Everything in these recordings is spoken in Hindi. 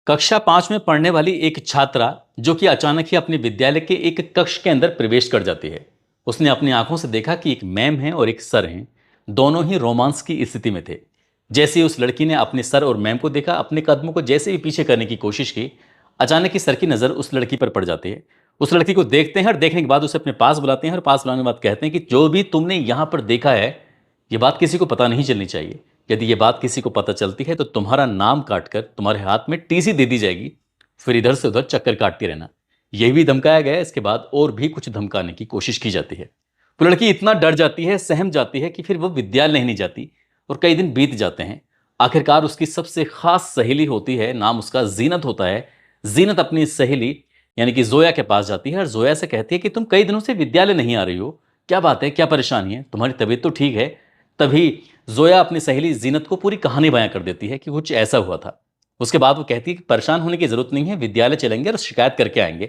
कक्षा 5 में पढ़ने वाली एक छात्रा जो कि अचानक ही अपने विद्यालय के एक कक्ष के अंदर प्रवेश कर जाती है। उसने अपनी आंखों से देखा कि एक मैम है और एक सर हैं। दोनों ही रोमांस की स्थिति में थे। जैसे ही उस लड़की ने अपने सर और मैम को देखा, अपने कदमों को जैसे ही पीछे करने की कोशिश की, अचानक ही सर की नज़र उस लड़की पर पड़ जाती है। उस लड़की को देखते हैं और देखने के बाद उसे अपने पास बुलाते हैं और पास बुलाने के बाद कहते हैं कि जो भी तुमने यहाँ पर देखा है, ये बात किसी को पता नहीं चलनी चाहिए। यदि ये बात किसी को पता चलती है तो तुम्हारा नाम काटकर तुम्हारे हाथ में टीसी दे दी जाएगी। फिर इधर से उधर चक्कर काटती रहना। यह भी धमकाया गया। इसके बाद और भी कुछ धमकाने की कोशिश की जाती है। तो लड़की इतना डर जाती है, सहम जाती है कि फिर वो विद्यालय नहीं जाती और कई दिन बीत जाते हैं। आखिरकार उसकी सबसे खास सहेली होती है, नाम उसका जीनत होता है। जीनत अपनी सहेली यानी कि जोया के पास जाती है और जोया से कहती है कि तुम कई दिनों से विद्यालय नहीं आ रही हो, क्या बात है, क्या परेशानी है, तुम्हारी तबीयत तो ठीक है। तभी जोया अपनी सहेली जीनत को पूरी कहानी बयां कर देती है कि कुछ ऐसा हुआ था। उसके बाद वो कहती है कि परेशान होने की जरूरत नहीं है, विद्यालय चलेंगे और शिकायत करके आएंगे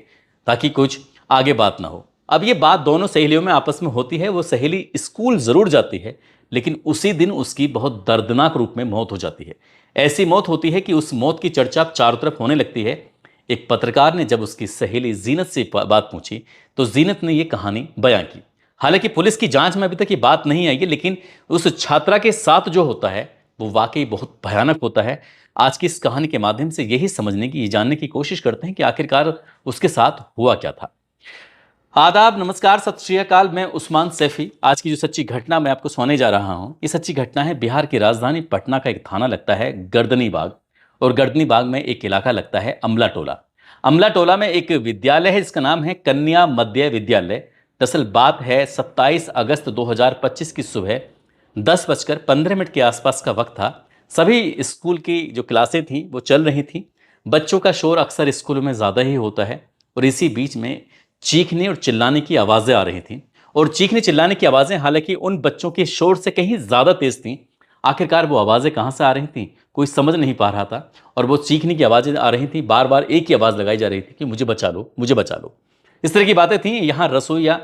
ताकि कुछ आगे बात ना हो। अब ये बात दोनों सहेलियों में आपस में होती है। वो सहेली स्कूल जरूर जाती है, लेकिन उसी दिन उसकी बहुत दर्दनाक रूप में मौत हो जाती है। ऐसी मौत होती है कि उस मौत की चर्चा अब चारों तरफ होने लगती है। एक पत्रकार ने जब उसकी सहेली जीनत से बात पूछी तो जीनत ने यह कहानी बयां की। हालांकि पुलिस की जांच में अभी तक ये बात नहीं आई है, लेकिन उस छात्रा के साथ जो होता है वो वाकई बहुत भयानक होता है। आज की इस कहानी के माध्यम से यही समझने की, ये जानने की कोशिश करते हैं कि आखिरकार उसके साथ हुआ क्या था। आदाब, नमस्कार, सत श्री अकाल। मैं उस्मान सैफी। आज की जो सच्ची घटना मैं आपको सुनाने जा रहा हूं, ये सच्ची घटना है बिहार की राजधानी पटना का एक थाना लगता है गर्दनी बाग, और गर्दनी बाग में एक इलाका लगता है अमला टोला। अमला टोला में एक विद्यालय है जिसका नाम है कन्या मध्य विद्यालय। दरअसल बात है 27 अगस्त 2025 की सुबह 10:15 के आसपास का वक्त था। सभी स्कूल की जो क्लासें थीं वो चल रही थीं। बच्चों का शोर अक्सर स्कूलों में ज़्यादा ही होता है, और इसी बीच में चीखने और चिल्लाने की आवाज़ें आ रही थीं। और चीखने चिल्लाने की आवाज़ें हालांकि उन बच्चों के शोर से कहीं ज़्यादा तेज़ थीं। आखिरकार वो आवाज़ें कहाँ से आ रही थीं कोई समझ नहीं पा रहा था। और वो चीखने की आवाज़ें आ रही थीं, बार बार एक ही आवाज़ लगाई जा रही थी कि मुझे बचा लो, मुझे बचा लो। इस तरह की बातें थीं। यहाँ रसोईया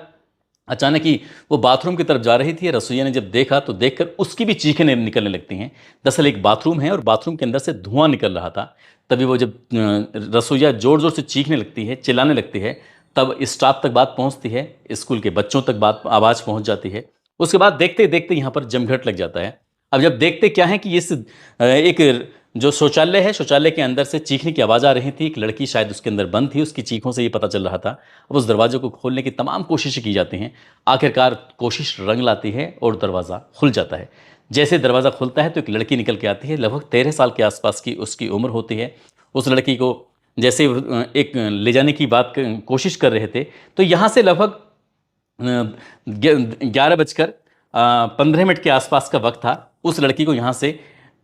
अचानक ही वो बाथरूम की तरफ जा रही थी। रसोईया ने जब देखा तो देखकर उसकी भी चीखें निकलने लगती हैं। दरअसल एक बाथरूम है और बाथरूम के अंदर से धुआं निकल रहा था। तभी वो जब रसोईया ज़ोर ज़ोर से चीखने लगती है, चिल्लाने लगती है, तब स्टाफ तक बात पहुंचती है, स्कूल के बच्चों तक बात आवाज़ पहुंच जाती है। उसके बाद देखते देखते यहाँ पर जमघट लग जाता है। अब जब देखते क्या है कि इस एक जो शौचालय है, शौचालय के अंदर से चीखने की आवाज़ आ रही थी। एक लड़की शायद उसके अंदर बंद थी, उसकी चीखों से ये पता चल रहा था। अब उस दरवाजे को खोलने की तमाम कोशिशें की जाती हैं। आखिरकार कोशिश रंग लाती है और दरवाज़ा खुल जाता है। जैसे दरवाज़ा खुलता है तो एक लड़की निकल के आती है। लगभग 13 साल के आसपास की उसकी उम्र होती है। उस लड़की को जैसे एक ले जाने की बात कोशिश कर रहे थे, तो यहाँ से लगभग 11:15 के आसपास का वक्त था। उस लड़की को यहाँ से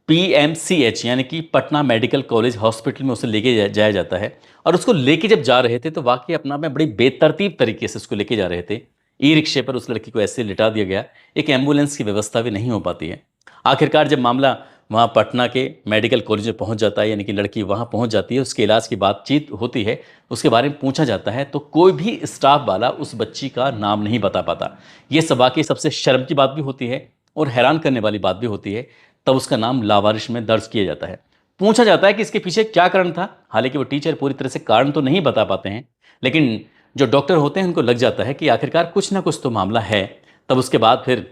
PMCH यानी कि पटना मेडिकल कॉलेज हॉस्पिटल में उसे लेके जाया जाता है। और उसको लेके जब जा रहे थे तो वाकई अपना में बड़ी बेतरतीब तरीके से उसको लेके जा रहे थे। ई रिक्शे पर उस लड़की को ऐसे लिटा दिया गया, एक एम्बुलेंस की व्यवस्था भी नहीं हो पाती है। आखिरकार जब मामला वहाँ पटना के मेडिकल कॉलेज में पहुँच जाता है, यानी कि लड़की वहाँ पहुँच जाती है, उसके इलाज की बातचीत होती है, उसके बारे में पूछा जाता है, तो कोई भी स्टाफ वाला उस बच्ची का नाम नहीं बता पाता। ये सब वाकई सबसे शर्म की बात भी होती है और हैरान करने वाली बात भी होती है। तब उसका नाम लावारिश में दर्ज किया जाता है। पूछा जाता है कि इसके पीछे क्या कारण था। हालांकि वो टीचर पूरी तरह से कारण तो नहीं बता पाते हैं, लेकिन जो डॉक्टर होते हैं उनको लग जाता है कि आखिरकार कुछ ना कुछ तो मामला है। तब उसके बाद फिर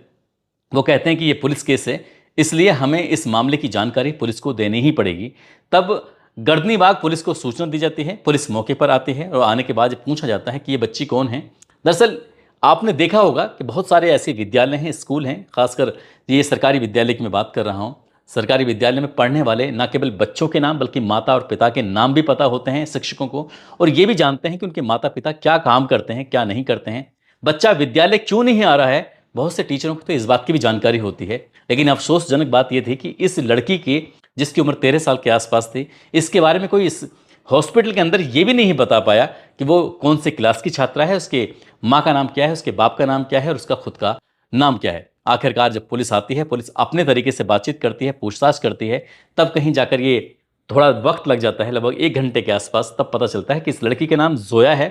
वो कहते हैं कि ये पुलिस केस है, इसलिए हमें इस मामले की जानकारी पुलिस को देनी ही पड़ेगी। तब गर्दनी बाग पुलिस को सूचना दी जाती है। पुलिस मौके पर आती है और आने के बाद पूछा जाता है कि ये बच्ची कौन है। दरअसल आपने देखा होगा कि बहुत सारे ऐसे विद्यालय हैं, स्कूल हैं, खासकर ये सरकारी विद्यालय की मैं बात कर रहा हूँ। सरकारी विद्यालय में पढ़ने वाले न केवल बच्चों के नाम बल्कि माता और पिता के नाम भी पता होते हैं शिक्षकों को, और ये भी जानते हैं कि उनके माता पिता क्या काम करते हैं, क्या नहीं करते हैं, बच्चा विद्यालय क्यों नहीं आ रहा है। बहुत से टीचरों को तो इस बात की भी जानकारी होती है। लेकिन अफसोसजनक बात यह थी कि इस लड़की की, जिसकी उम्र 13 साल के आसपास थी, इसके बारे में कोई इस हॉस्पिटल के अंदर ये भी नहीं बता पाया कि वो कौन से क्लास की छात्रा है, उसके माँ का नाम क्या है, उसके बाप का नाम क्या है और उसका खुद का नाम क्या है। आखिरकार जब पुलिस आती है, पुलिस अपने तरीके से बातचीत करती है, पूछताछ करती है, तब कहीं जाकर ये थोड़ा वक्त लग जाता है, लगभग 1 घंटे के आसपास। तब पता चलता है कि इस लड़की के नाम जोया है।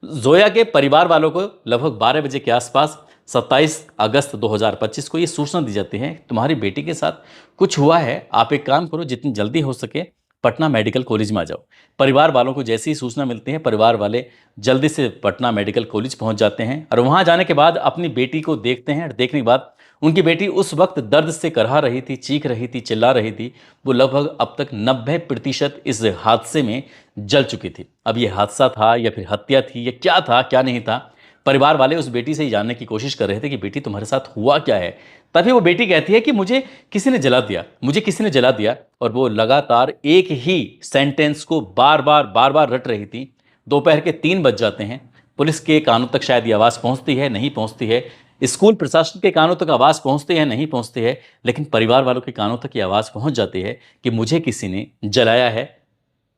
जोया के परिवार वालों को लगभग 12 बजे के आसपास 27 अगस्त 2025 को ये सूचना दी जाती है, तुम्हारी बेटी के साथ कुछ हुआ है, आप एक काम करो, जितनी जल्दी हो सके पटना मेडिकल कॉलेज में आ जाओ। परिवार वालों को जैसी ही सूचना मिलती है, परिवार वाले जल्दी से पटना मेडिकल कॉलेज पहुंच जाते हैं और वहां जाने के बाद अपनी बेटी को देखते हैं और देखने के बाद उनकी बेटी उस वक्त दर्द से करहा रही थी, चीख रही थी, चिल्ला रही थी। वो लगभग अब तक 90% इस हादसे में जल चुकी थी। अब ये हादसा था या फिर हत्या थी, या क्या था क्या नहीं था, परिवार वाले उस बेटी से ही जानने की कोशिश कर रहे थे कि बेटी तुम्हारे साथ हुआ क्या है। तभी वो बेटी कहती है कि मुझे किसी ने जला दिया, मुझे किसी ने जला दिया। और वो लगातार एक ही सेंटेंस को बार बार रट रही थी। दोपहर के 3 बज जाते हैं। पुलिस के कानों तक शायद ये आवाज़ पहुंचती है, नहीं पहुंचती है। स्कूल प्रशासन के कानों तक आवाज़ पहुंचती है, नहीं पहुंचती है। लेकिन परिवार वालों के कानों तक ये आवाज़ पहुंच जाती है कि मुझे किसी ने जलाया है।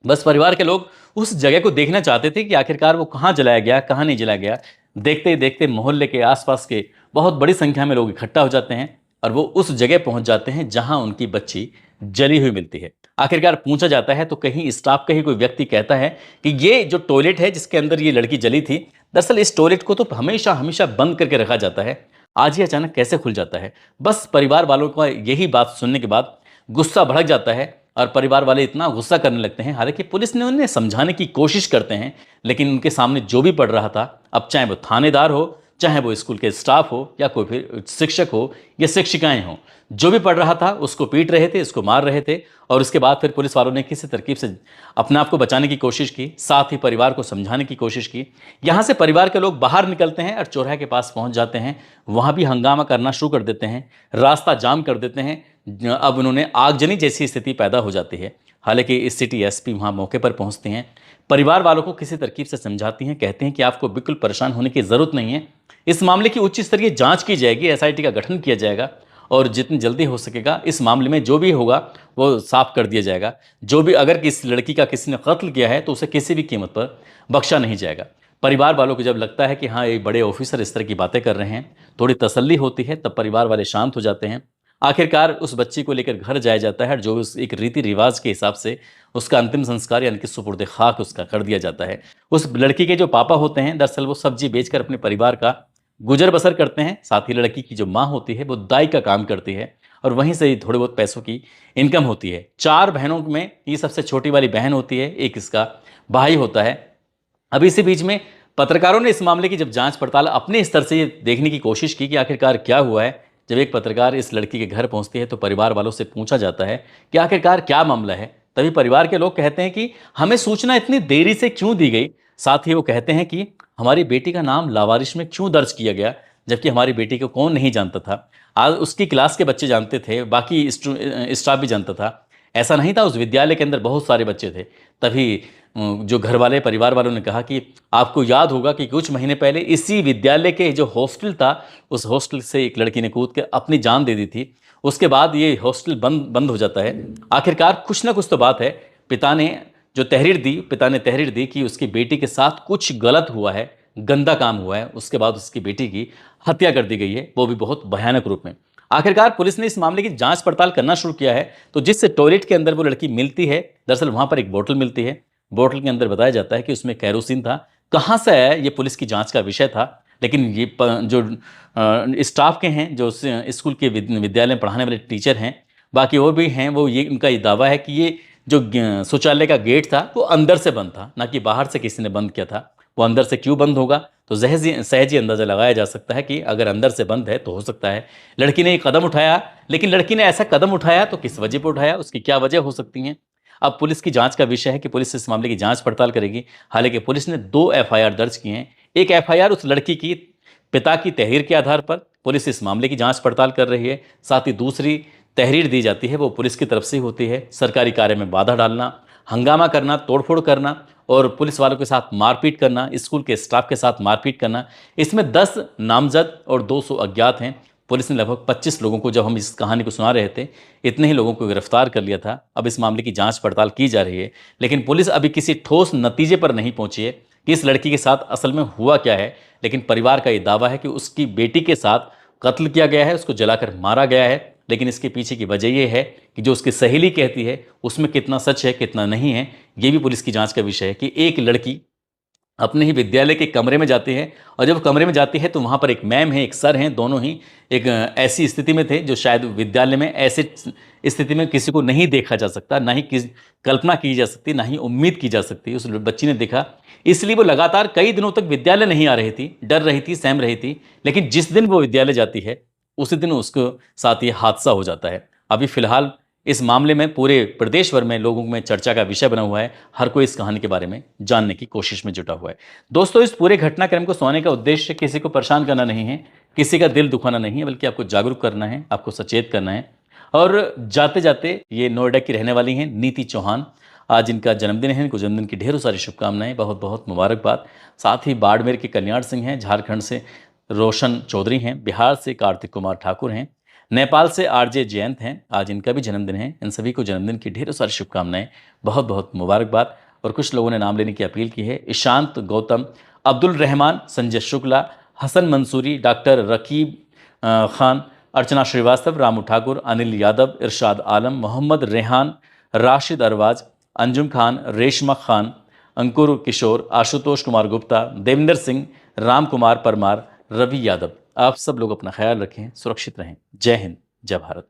बस परिवार के लोग उस जगह को देखना चाहते थे कि आखिरकार वो कहाँ जलाया गया, कहाँ नहीं जलाया गया। देखते ही देखते मोहल्ले के आसपास के बहुत बड़ी संख्या में लोग इकट्ठा हो जाते हैं और वो उस जगह पहुंच जाते हैं जहां उनकी बच्ची जली हुई मिलती है। आखिरकार पूछा जाता है तो कहीं स्टाफ का ही कोई व्यक्ति कहता है कि ये जो टॉयलेट है जिसके अंदर ये लड़की जली थी, दरअसल इस टॉयलेट को तो हमेशा हमेशा बंद करके रखा जाता है, आज ही अचानक कैसे खुल जाता है। बस परिवार वालों को यही बात सुनने के बाद गुस्सा भड़क जाता है और परिवार वाले इतना गुस्सा करने लगते हैं। हालांकि पुलिस ने उन्हें समझाने की कोशिश करते हैं, लेकिन उनके सामने जो भी पड़ रहा था, अब चाहे वो थानेदार हो, चाहे वो स्कूल के स्टाफ हो, या कोई भी शिक्षक हो या शिक्षिकाएं हों, जो भी पढ़ रहा था उसको पीट रहे थे, उसको मार रहे थे। और उसके बाद फिर पुलिस वालों ने किसी तरकीब से अपने आप को बचाने की कोशिश की, साथ ही परिवार को समझाने की कोशिश की। यहाँ से परिवार के लोग बाहर निकलते हैं और चौराहे के पास पहुँच जाते हैं। वहाँ भी हंगामा करना शुरू कर देते हैं, रास्ता जाम कर देते हैं। अब उन्होंने आगजनी जैसी स्थिति पैदा हो जाती है। हालांकि इस सिटी एसपी वहाँ मौके पर पहुँचते हैं, परिवार वालों को किसी तरकीब से समझाती हैं, कहते हैं कि आपको बिल्कुल परेशान होने की ज़रूरत नहीं है, इस मामले की उच्च स्तरीय जांच की जाएगी, एसआईटी का गठन किया जाएगा और जितनी जल्दी हो सकेगा इस मामले में जो भी होगा वो साफ कर दिया जाएगा। जो भी अगर किसी लड़की का किसी ने कत्ल किया है तो उसे किसी भी कीमत पर बख्शा नहीं जाएगा। परिवार वालों को जब लगता है कि हाँ ये बड़े ऑफिसर इस तरह की बातें कर रहे हैं, थोड़ी तसल्ली होती है, तब परिवार वाले शांत हो जाते हैं। आखिरकार उस बच्ची को लेकर घर जाया जाता है, जो उस एक रीति रिवाज के हिसाब से उसका अंतिम संस्कार यानी कि सुपुर्द खाक उसका कर दिया जाता है। उस लड़की के जो पापा होते हैं, दरअसल वो सब्जी बेचकर अपने परिवार का गुजर बसर करते हैं। साथ ही लड़की की जो माँ होती है वो दाई का काम करती है और वहीं से ही थोड़े बहुत पैसों की इनकम होती है। 4 बहनों में ये सबसे छोटी वाली बहन होती है, एक इसका भाई होता है। अभी इसी बीच में पत्रकारों ने इस मामले की जब जांच पड़ताल अपने स्तर से ये देखने की कोशिश की कि आखिरकार क्या हुआ है। जब एक पत्रकार इस लड़की के घर पहुंचती है तो परिवार वालों से पूछा जाता है कि आखिरकार क्या मामला है। तभी परिवार के लोग कहते हैं कि हमें सूचना इतनी देरी से क्यों दी गई। साथ ही वो कहते हैं कि हमारी बेटी का नाम लावारिश में क्यों दर्ज किया गया, जबकि हमारी बेटी को कौन नहीं जानता था। आज उसकी क्लास के बच्चे जानते थे, बाकी स्टाफ भी जानता था। ऐसा नहीं था, उस विद्यालय के अंदर बहुत सारे बच्चे थे। तभी जो घर वाले परिवार वालों ने कहा कि आपको याद होगा कि कुछ महीने पहले इसी विद्यालय के जो हॉस्टल था, उस हॉस्टल से एक लड़की ने कूद के अपनी जान दे दी थी। उसके बाद ये हॉस्टल बंद हो जाता है। आखिरकार कुछ ना कुछ तो बात है। पिता ने तहरीर दी कि उसकी बेटी के साथ कुछ गलत हुआ है, गंदा काम हुआ है। उसके बाद उसकी बेटी की हत्या कर दी गई है, वो भी बहुत भयानक रूप में। आखिरकार पुलिस ने इस मामले की जांच पड़ताल करना शुरू किया है। तो जिस टॉयलेट के अंदर वो लड़की मिलती है, दरअसल वहां पर एक बोतल मिलती है। बोतल के अंदर बताया जाता है कि उसमें कैरोसिन था। कहाँ से आया ये पुलिस की जांच का विषय था। लेकिन ये जो स्टाफ के हैं, जो स्कूल के विद्यालय में पढ़ाने वाले टीचर हैं, बाकी और भी हैं, वो ये उनका ये दावा है कि ये जो शौचालय का गेट था वो अंदर से बंद था, ना कि बाहर से किसी ने बंद किया था। वो अंदर से क्यों बंद होगा, तो सहज ही अंदाजा लगाया जा सकता है कि अगर अंदर से बंद है तो हो सकता है लड़की ने एक कदम उठाया। लेकिन लड़की ने ऐसा कदम उठाया तो किस वजह पर उठाया, उसकी क्या वजह हो सकती है। अब पुलिस की जांच का विषय है कि पुलिस इस मामले की जांच पड़ताल करेगी। हालांकि पुलिस ने 2 एफआईआर दर्ज किए हैं। एक एफआईआर उस लड़की की पिता की तहरीर के आधार पर पुलिस इस मामले की जांच पड़ताल कर रही है। साथ ही दूसरी तहरीर दी जाती है वो पुलिस की तरफ से होती है। सरकारी कार्य में बाधा डालना, हंगामा करना, तोड़फोड़ करना और पुलिस वालों के साथ मारपीट करना, स्कूल के स्टाफ के साथ मारपीट करना। इसमें 10 नामजद और 200 अज्ञात हैं। पुलिस ने लगभग 25 लोगों को, जब हम इस कहानी को सुना रहे थे, इतने ही लोगों को गिरफ्तार कर लिया था। अब इस मामले की जांच पड़ताल की जा रही है। लेकिन पुलिस अभी किसी ठोस नतीजे पर नहीं पहुंची है कि इस लड़की के साथ असल में हुआ क्या है। लेकिन परिवार का ये दावा है कि उसकी बेटी के साथ कत्ल किया गया है, उसको जलाकर मारा गया है। लेकिन इसके पीछे की वजह यह है कि जो उसकी सहेली कहती है उसमें कितना सच है कितना नहीं है, ये भी पुलिस की जांच का विषय है कि एक लड़की अपने ही विद्यालय के कमरे में जाती है, और जब कमरे में जाती है तो वहाँ पर एक मैम है, एक सर हैं, दोनों ही एक ऐसी स्थिति में थे जो शायद विद्यालय में ऐसे स्थिति में किसी को नहीं देखा जा सकता, ना ही किस कल्पना की जा सकती, ना ही उम्मीद की जा सकती। उस बच्ची ने देखा, इसलिए वो लगातार कई दिनों तक विद्यालय नहीं आ रही थी, डर रही थी, सहम रही थी। लेकिन जिस दिन वो विद्यालय जाती है, उसी दिन उसको साथ ये हादसा हो जाता है। अभी फिलहाल इस मामले में पूरे प्रदेश भर में लोगों में चर्चा का विषय बना हुआ है। हर कोई इस कहानी के बारे में जानने की कोशिश में जुटा हुआ है। दोस्तों, इस पूरे घटनाक्रम को सुनाने का उद्देश्य किसी को परेशान करना नहीं है, किसी का दिल दुखाना नहीं है, बल्कि आपको जागरूक करना है, आपको सचेत करना है। और जाते जाते ये नोएडा की रहने वाली हैं नीति चौहान, आज इनका जन्मदिन है। इनको जन्मदिन की ढेरों सारी शुभकामनाएं, बहुत बहुत मुबारकबाद। साथ ही बाड़मेर के कल्याण सिंह हैं, झारखंड से रोशन चौधरी हैं, बिहार से कार्तिक कुमार ठाकुर हैं, नेपाल से आरजे जयंत हैं, आज इनका भी जन्मदिन है। इन सभी को जन्मदिन की ढेरों सारी शुभकामनाएं, बहुत बहुत मुबारकबाद। और कुछ लोगों ने नाम लेने की अपील की है। ईशांत गौतम, अब्दुल रहमान, संजय शुक्ला, हसन मंसूरी, डॉक्टर रकीब खान, अर्चना श्रीवास्तव, रामू ठाकुर, अनिल यादव, इरशाद आलम, मोहम्मद रेहान, राशिद अरवाज, अंजुम खान, रेशमा खान, अंकुर किशोर, आशुतोष कुमार गुप्ता, देविंदर सिंह, राम कुमार परमार, रवि यादव। आप सब लोग अपना ख्याल रखें, सुरक्षित रहें। जय हिंद, जय भारत।